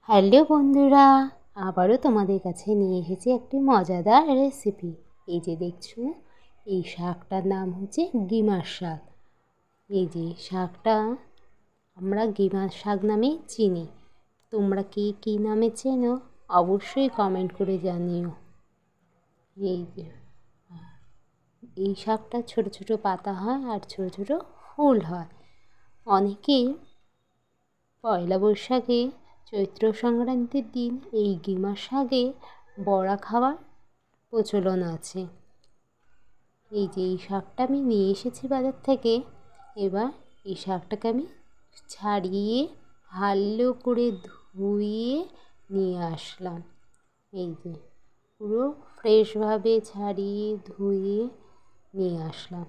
Hello বন্ধুরা, আবারও তোমাদের কাছে নিয়ে এসেছি একটি মজাদার রেসিপি। এই যে দেখছো, এই শাকটার নাম হচ্ছে গিমার শাক। এই যে শাকটা আমরা গিমার শাক নামেই চিনি। তোমরা কী নামে চেনো অবশ্যই কমেন্ট করে জানিও। এই শাকটা ছোট ছোট পাতা হয় আর ছোট ছোট ফুল হয়। অনেকেই পয়লা বৈশাখে চৈত্র সংক্রান্তির দিন এই গিমার শাকে বড়া খাওয়ার প্রচলন আছে। এই যে এই শাকটা আমি নিয়ে এসেছি বাজার থেকে। এবার এই শাকটাকে আমি ছাড়িয়ে ভালো করে ধুয়ে নিয়ে আসলাম। এই যে পুরো ফ্রেশভাবে ছাড়িয়ে ধুয়ে নিয়ে আসলাম।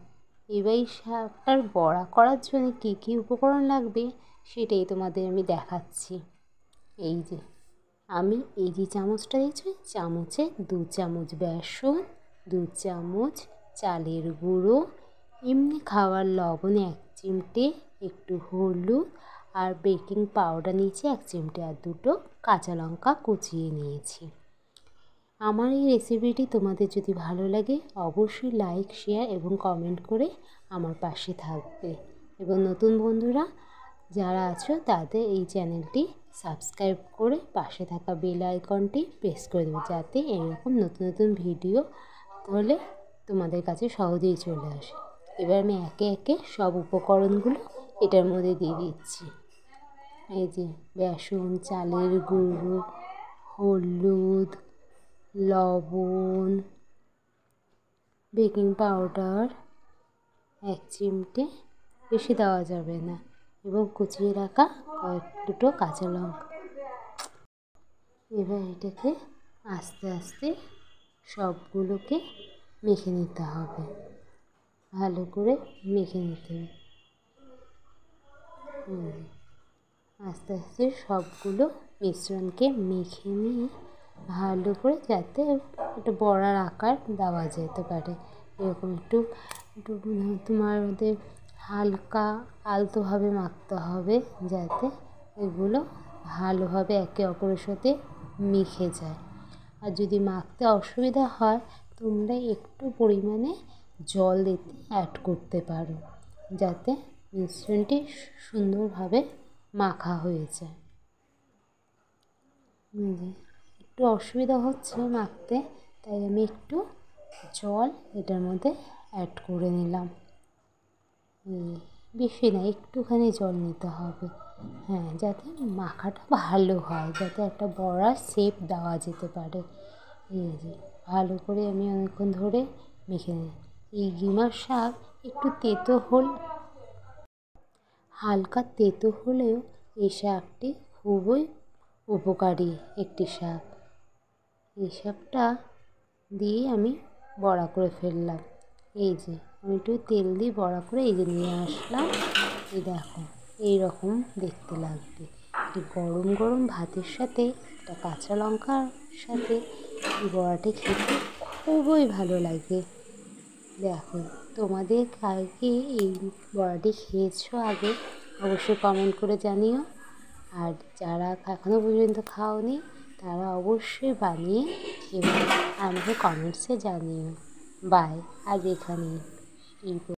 এবার এই শাকটার বড়া করার জন্য কী কী উপকরণ লাগবে সেটাই তোমাদের আমি দেখাচ্ছি। এই যে আমি এই যে চামচটা দেখছি, চামচে 2 চামচ বেসন, 2 চামচ চালের গুঁড়ো, এমনি খাওয়ার লবণ 1 চিমটে, একটু হলুদ আর বেকিং পাউডার নিয়েছি 1 চিমটে, আর 2টো কাঁচা লঙ্কা কুচিয়ে নিয়েছি। আমার এই রেসিপিটি তোমাদের যদি ভালো লাগে অবশ্যই লাইক, শেয়ার এবং কমেন্ট করে আমার পাশে থাকবে। এবং নতুন বন্ধুরা যারা আছো তাদের এই চ্যানেলটি সাবস্ক্রাইব করে পাশে থাকা বেল আইকনটি প্রেস করে দেবে, যাতে এরকম নতুন নতুন ভিডিও তাহলে তোমাদের কাছে সহজেই চলে আসে। এবার আমি একে একে সব উপকরণগুলো এটার মধ্যে দিয়ে দিচ্ছি। এই যে বেসন, চালের গুঁড়ো, হলুদ, লবণ, বেকিং পাউডার 1 চিমটে, বেশি দেওয়া যাবে না, এবং কুচিয়ে রাখা 2টো কাঁচা লঙ্কা। এবার এটাকে আস্তে আস্তে সবগুলোকে মেখে নিতে হবে, ভালো করে মেখে নিতে হবে। আস্তে আস্তে সবগুলো মিশ্রণকে মেখে নিয়ে ভালো করে, যাতে একটা বড়ার আকার দেওয়া যেতে পারে, এরকম একটু তোমাদের হালকা আলতোভাবে মাখতে হবে, যাতে এগুলো ভালোভাবে একে অপরের সাথে মিশে যায়। আর যদি মাখতে অসুবিধা হয় তোমরা একটু পরিমাণে জল দিতে অ্যাড করতে পারো, যাতে মিশ্রণটি সুন্দরভাবে মাখা হয়ে যায়। একটু অসুবিধা হচ্ছে মাখতে, তাই আমি একটু জল এটার মধ্যে অ্যাড করে নিলাম। বেশি না, একটুখানি জল নিতে হবে, হ্যাঁ, যাতে মাখাটা ভালো হয়, যাতে একটা বড়ার শেপ দেওয়া যেতে পারে। এই যে ভালো করে আমি অনেকক্ষণ ধরে মেখে নিই। এই গিমার শাক একটু তেতো হালকা তেতো হলেও এই শাকটি খুবই উপকারী একটি শাক। এই শাকটা দিয়ে আমি বড়া করে ফেললাম। এই যে আমি একটু তেল দিয়ে বড়া করে এই যে নিয়ে আসলাম। এই দেখো এইরকম দেখতে লাগবে। গরম গরম ভাতের সাথে একটা কাঁচা লঙ্কার সাথে এই বড়াটি খেতে খুবই ভালো লাগে। দেখো তোমাদের কালকে এই বড়াটি খেয়েছো আগে অবশ্যই কমেন্ট করে জানিও। আর যারা এখনও পর্যন্ত খাওনি তারা অবশ্যই বানিয়ে খেয়ে আমাকে কমেন্টসে জানিও। বাই, আজ এখানেই।